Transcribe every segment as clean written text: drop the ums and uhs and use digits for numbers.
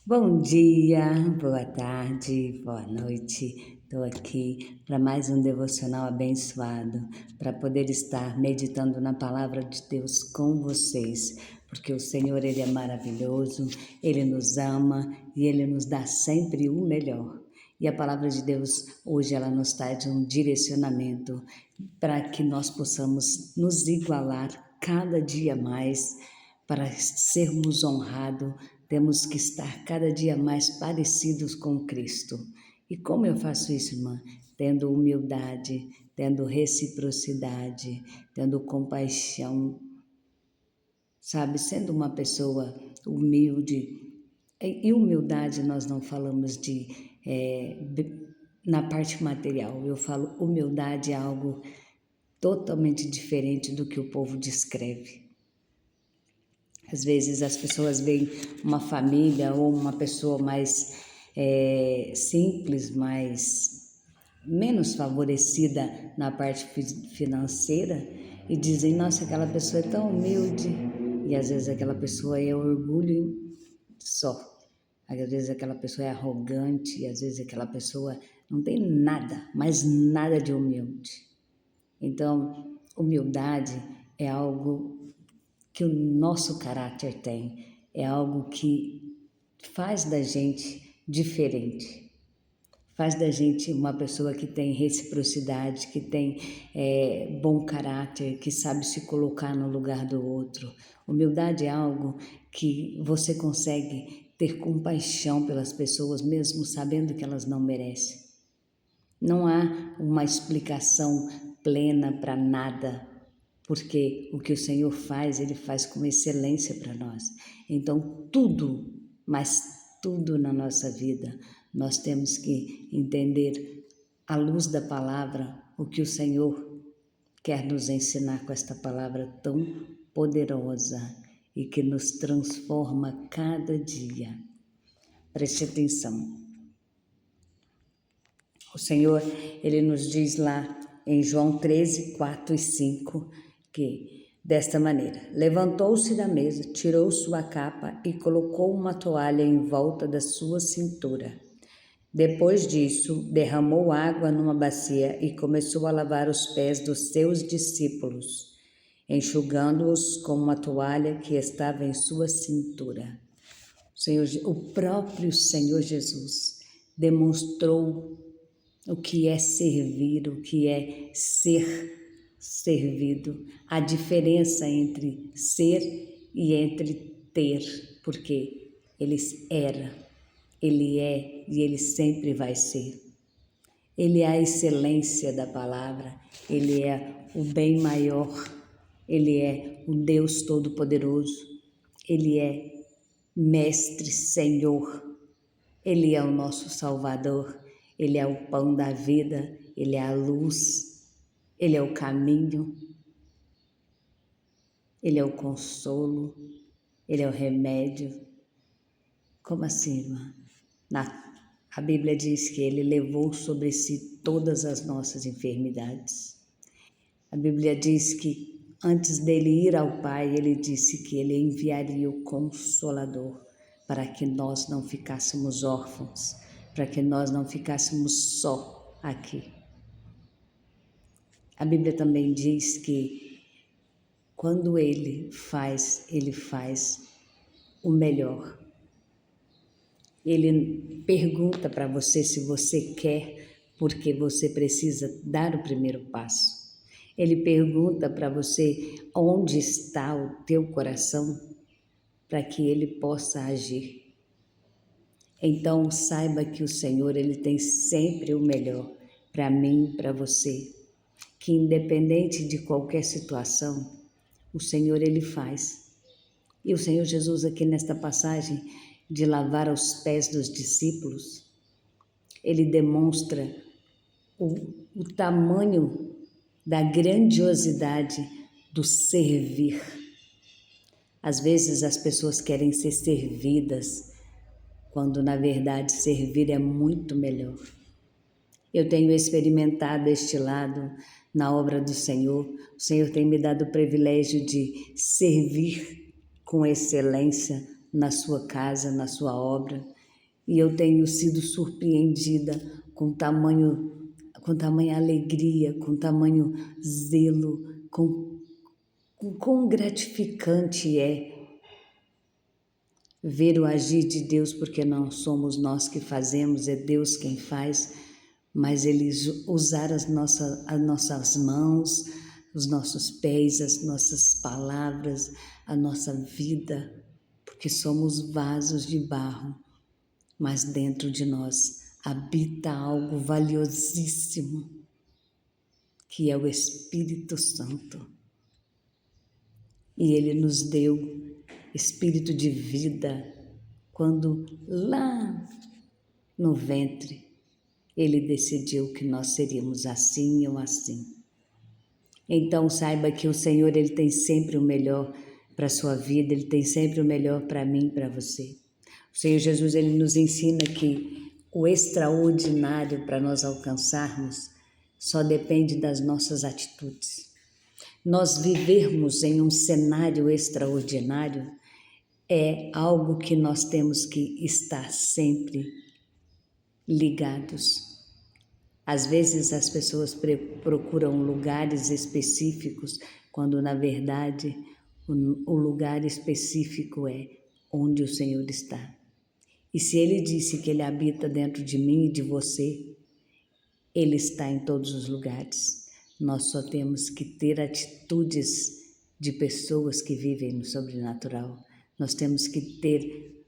Bom dia, boa tarde, boa noite. Estou aqui para mais um devocional abençoado, para poder estar meditando na palavra de Deus com vocês, porque o Senhor, Ele é maravilhoso, Ele nos ama e Ele nos dá sempre o melhor. E a palavra de Deus hoje ela nos traz um direcionamento para que nós possamos nos igualar cada dia mais, para sermos honrados, temos que estar cada dia mais parecidos com Cristo. E como eu faço isso, irmã? Tendo humildade, tendo reciprocidade, tendo compaixão, sabe? Sendo uma pessoa humilde. E humildade nós não falamos na parte material. Eu falo humildade é algo totalmente diferente do que o povo descreve. Às vezes as pessoas veem uma família ou uma pessoa mais simples, menos favorecida na parte financeira e dizem, nossa, aquela pessoa é tão humilde. E às vezes aquela pessoa é orgulho só. Às vezes aquela pessoa é arrogante e às vezes aquela pessoa não tem nada, mas nada de humilde. Então, humildade é algo que o nosso caráter tem, é algo que faz da gente diferente, faz da gente uma pessoa que tem reciprocidade, que tem bom caráter, que sabe se colocar no lugar do outro. Humildade é algo que você consegue ter compaixão pelas pessoas, mesmo sabendo que elas não merecem. Não há uma explicação plena para nada, porque o que o Senhor faz, Ele faz com excelência para nós. Então, tudo, mas tudo na nossa vida, nós temos que entender, à luz da palavra, o que o Senhor quer nos ensinar com esta palavra tão poderosa e que nos transforma cada dia. Preste atenção. O Senhor, Ele nos diz lá em João 13, 4 e 5, que desta maneira, levantou-se da mesa, tirou sua capa e colocou uma toalha em volta da sua cintura. Depois disso, derramou água numa bacia e começou a lavar os pés dos seus discípulos, enxugando-os com uma toalha que estava em sua cintura. O próprio Senhor Jesus demonstrou o que é servir, o que é ser servido, a diferença entre ser e entre ter, porque ele era, ele é e ele sempre vai ser. Ele é a excelência da palavra, ele é o bem maior, ele é o Deus Todo-Poderoso, ele é Mestre, Senhor, ele é o nosso Salvador. Ele é o pão da vida, Ele é a luz, Ele é o caminho, Ele é o consolo, Ele é o remédio. Como assim, irmã? A Bíblia diz que Ele levou sobre si todas as nossas enfermidades. A Bíblia diz que antes dele ir ao Pai, Ele disse que Ele enviaria o Consolador para que nós não ficássemos órfãos, para que nós não ficássemos só aqui. A Bíblia também diz que quando Ele faz o melhor. Ele pergunta para você se você quer, porque você precisa dar o primeiro passo. Ele pergunta para você onde está o teu coração, para que Ele possa agir. Então, saiba que o Senhor, Ele tem sempre o melhor para mim, para você. Que independente de qualquer situação, o Senhor, Ele faz. E o Senhor Jesus aqui nesta passagem de lavar os pés dos discípulos, Ele demonstra o tamanho da grandiosidade do servir. Às vezes as pessoas querem ser servidas, quando na verdade servir é muito melhor. Eu tenho experimentado este lado na obra do Senhor. O Senhor tem me dado o privilégio de servir com excelência na sua casa, na sua obra. E eu tenho sido surpreendida com tamanha alegria, com tamanho zelo, com quão gratificante é ver o agir de Deus, porque não somos nós que fazemos, é Deus quem faz, mas Ele usar as nossas mãos, os nossos pés, as nossas palavras, a nossa vida, porque somos vasos de barro, mas dentro de nós habita algo valiosíssimo, que é o Espírito Santo. E Ele nos deu espírito de vida quando lá no ventre Ele decidiu que nós seríamos assim ou assim. Então saiba que o Senhor, Ele tem sempre o melhor para a sua vida, Ele tem sempre o melhor para mim e para você. O Senhor Jesus, Ele nos ensina que o extraordinário para nós alcançarmos só depende das nossas atitudes. Nós vivermos em um cenário extraordinário é algo que nós temos que estar sempre ligados. Às vezes as pessoas procuram lugares específicos, quando na verdade o lugar específico é onde o Senhor está. E se Ele disse que Ele habita dentro de mim e de você, Ele está em todos os lugares. Nós só temos que ter atitudes de pessoas que vivem no sobrenatural. Nós temos que ter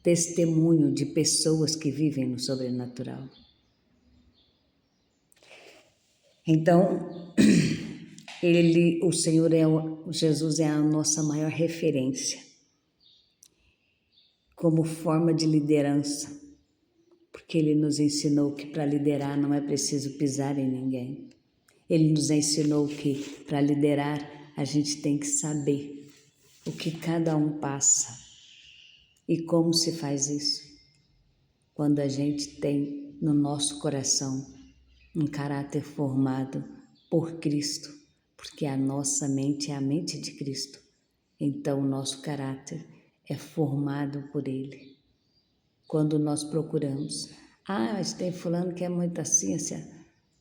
testemunho de pessoas que vivem no sobrenatural. Então, o Senhor Jesus é a nossa maior referência como forma de liderança, porque Ele nos ensinou que para liderar não é preciso pisar em ninguém. Ele nos ensinou que para liderar a gente tem que saber o que cada um passa e como se faz isso. Quando a gente tem no nosso coração um caráter formado por Cristo, porque a nossa mente é a mente de Cristo. Então, o nosso caráter é formado por Ele. Quando nós procuramos, mas tem fulano que é muita ciência,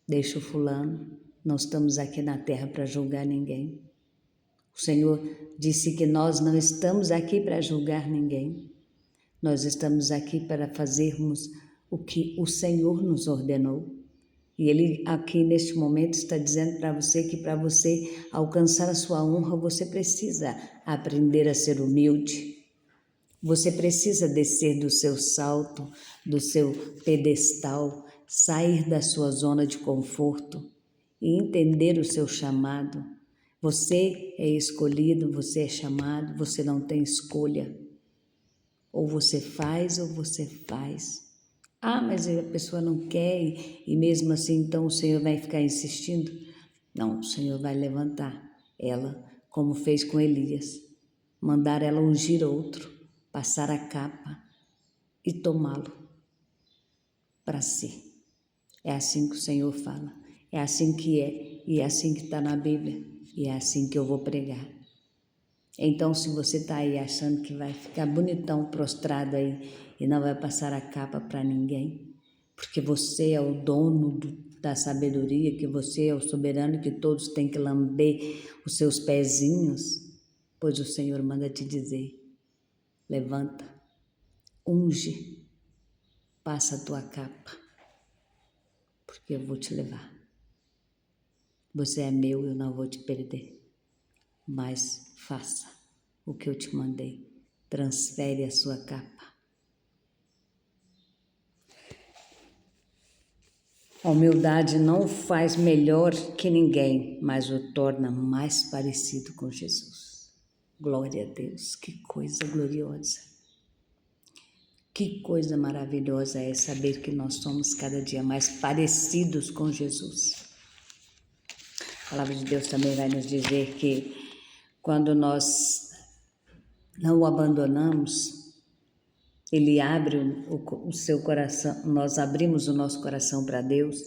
deixa o fulano, não estamos aqui na terra para julgar ninguém. O Senhor disse que nós não estamos aqui para julgar ninguém, nós estamos aqui para fazermos o que o Senhor nos ordenou. E Ele aqui neste momento está dizendo para você que para você alcançar a sua honra, você precisa aprender a ser humilde. Você precisa descer do seu salto, do seu pedestal, sair da sua zona de conforto e entender o seu chamado. Você é escolhido, você é chamado, você não tem escolha. Ou você faz ou você faz. Mas a pessoa não quer e mesmo assim então o Senhor vai ficar insistindo? Não, o Senhor vai levantar ela, como fez com Elias, mandar ela ungir outro, passar a capa e tomá-lo para si. É assim que o Senhor fala, é assim que é, e é assim que está na Bíblia, e é assim que eu vou pregar. Então, se você está aí achando que vai ficar bonitão, prostrado aí, e não vai passar a capa para ninguém, porque você é o dono da sabedoria, que você é o soberano, que todos têm que lamber os seus pezinhos, pois o Senhor manda te dizer, levanta, unge, passa a tua capa, porque eu vou te levar. Você é meu, eu não vou te perder, mas faça o que eu te mandei, transfere a sua capa. A humildade não o faz melhor que ninguém, mas o torna mais parecido com Jesus. Glória a Deus, que coisa gloriosa. Que coisa maravilhosa é saber que nós somos cada dia mais parecidos com Jesus. A palavra de Deus também vai nos dizer que quando nós não o abandonamos, Ele abre o seu coração, nós abrimos o nosso coração para Deus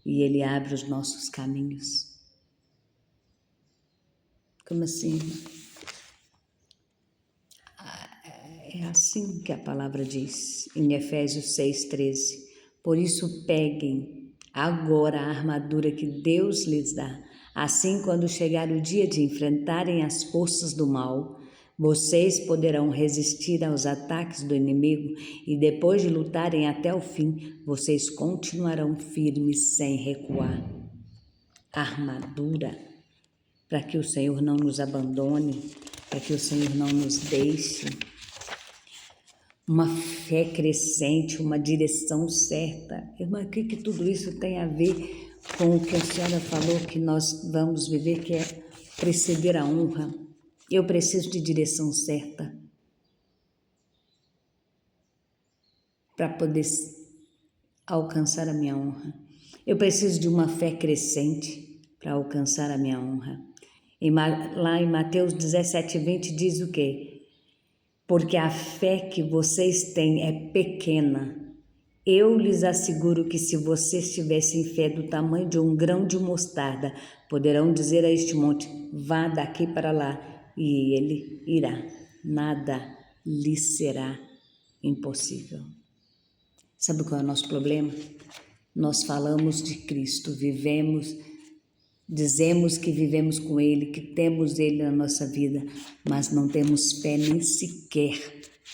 e Ele abre os nossos caminhos. Como assim? É assim que a palavra diz em Efésios 6,13. Por isso peguem agora a armadura que Deus lhes dá. Assim, quando chegar o dia de enfrentarem as forças do mal, vocês poderão resistir aos ataques do inimigo e depois de lutarem até o fim, vocês continuarão firmes sem recuar. Armadura, para que o Senhor não nos abandone, para que o Senhor não nos deixe. Uma fé crescente, uma direção certa. Irmã, o que tudo isso tem a ver com o que a senhora falou que nós vamos viver, que é preceder a honra? Eu preciso de direção certa para poder alcançar a minha honra. Eu preciso de uma fé crescente para alcançar a minha honra. Lá em Mateus 17:20 diz o quê? Porque a fé que vocês têm é pequena. Eu lhes asseguro que se vocês tivessem fé do tamanho de um grão de mostarda, poderão dizer a este monte, vá daqui para lá, e ele irá. Nada lhes será impossível. Sabe qual é o nosso problema? Nós falamos de Cristo, dizemos que vivemos com Ele, que temos Ele na nossa vida, mas não temos fé nem sequer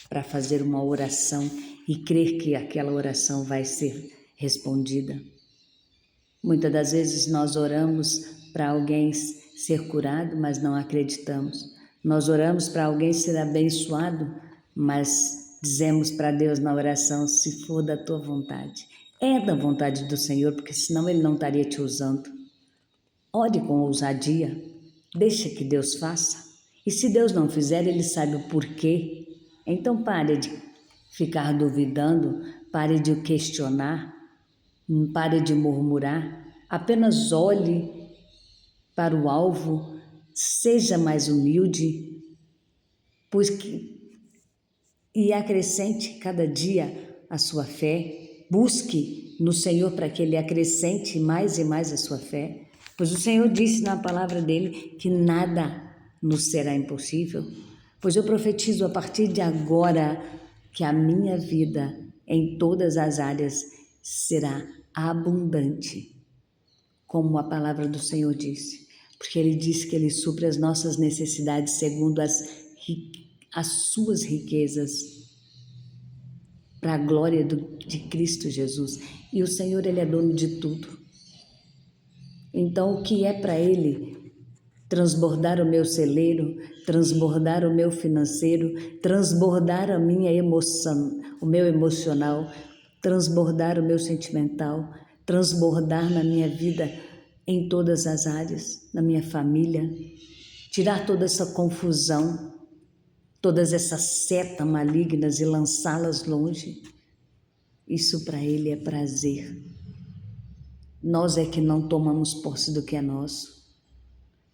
para fazer uma oração e crer que aquela oração vai ser respondida. Muitas das vezes nós oramos para alguém ser curado, mas não acreditamos. Nós oramos para alguém ser abençoado, mas dizemos para Deus na oração, se for da tua vontade. É da vontade do Senhor, porque senão Ele não estaria te usando. Ore com ousadia, deixa que Deus faça. E se Deus não fizer, Ele sabe o porquê. Então pare de ficar duvidando, pare de questionar, pare de murmurar. Apenas olhe para o alvo, seja mais humilde, e acrescente cada dia a sua fé. Busque no Senhor para que Ele acrescente mais e mais a sua fé. Pois o Senhor disse na palavra dele que nada nos será impossível. Pois eu profetizo a partir de agora que a minha vida em todas as áreas será abundante, como a palavra do Senhor disse. Porque Ele disse que Ele supre as nossas necessidades segundo as suas riquezas, para a glória de Cristo Jesus. E o Senhor, Ele é dono de tudo. Então, o que é para Ele transbordar o meu celeiro, transbordar o meu financeiro, transbordar a minha emoção, o meu emocional, transbordar o meu sentimental, transbordar na minha vida em todas as áreas, na minha família, tirar toda essa confusão, todas essas setas malignas e lançá-las longe. Isso para Ele é prazer. Nós é que não tomamos posse do que é nosso.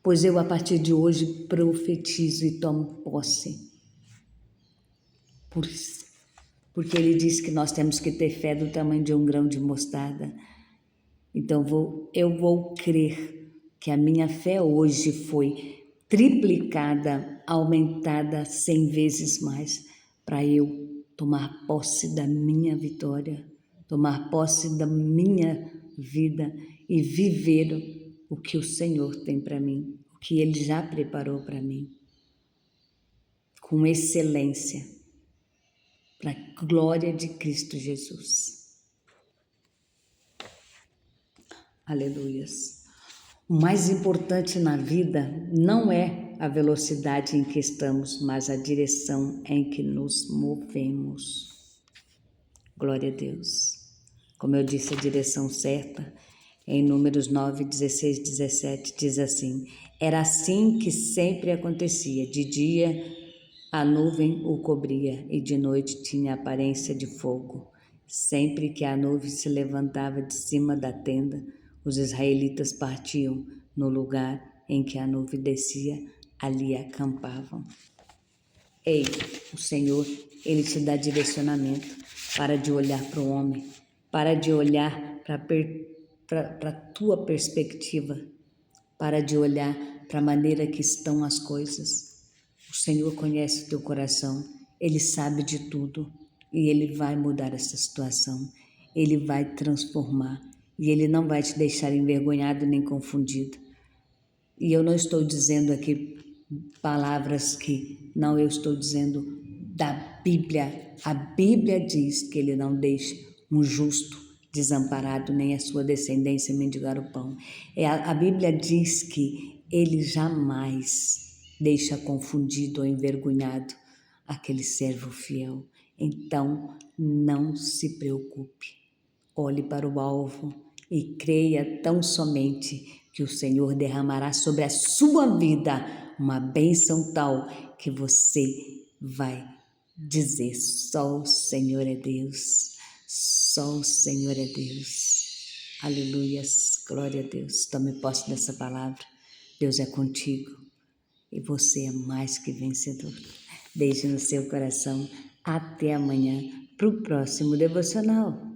Pois eu, a partir de hoje, profetizo e tomo posse. Porque Ele diz que nós temos que ter fé do tamanho de um grão de mostarda. Então, eu vou crer que a minha fé hoje foi triplicada, aumentada 100 vezes mais, para eu tomar posse da minha vitória, tomar posse da minha vida e viver o que o Senhor tem para mim, o que Ele já preparou para mim, com excelência, para a glória de Cristo Jesus. Aleluias. O mais importante na vida não é a velocidade em que estamos, mas a direção em que nos movemos. Glória a Deus. Como eu disse, a direção certa, em Números 9, 16, 17, diz assim: era assim que sempre acontecia. De dia a nuvem o cobria e de noite tinha aparência de fogo. Sempre que a nuvem se levantava de cima da tenda, os israelitas partiam. No lugar em que a nuvem descia, ali acampavam. Ei, o Senhor, Ele te dá direcionamento. Para de olhar para o homem. Para de olhar para a tua perspectiva. Para de olhar para a maneira que estão as coisas. O Senhor conhece o teu coração Ele sabe de tudo e Ele vai mudar essa situação. Ele vai transformar e Ele não vai te deixar envergonhado nem confundido. E eu não estou dizendo aqui palavras que não, eu estou dizendo da Bíblia. A Bíblia diz que Ele não deixa um justo desamparado, nem a sua descendência mendigar o pão. A Bíblia diz que Ele jamais deixa confundido ou envergonhado aquele servo fiel. Então, não se preocupe. Olhe para o alvo e creia tão somente que o Senhor derramará sobre a sua vida uma bênção tal que você vai dizer: só o Senhor é Deus, só o Senhor é Deus. Aleluias, glória a Deus. Tome posse dessa palavra. Deus é contigo e você é mais que vencedor. Beijo no seu coração. Até amanhã para o próximo devocional.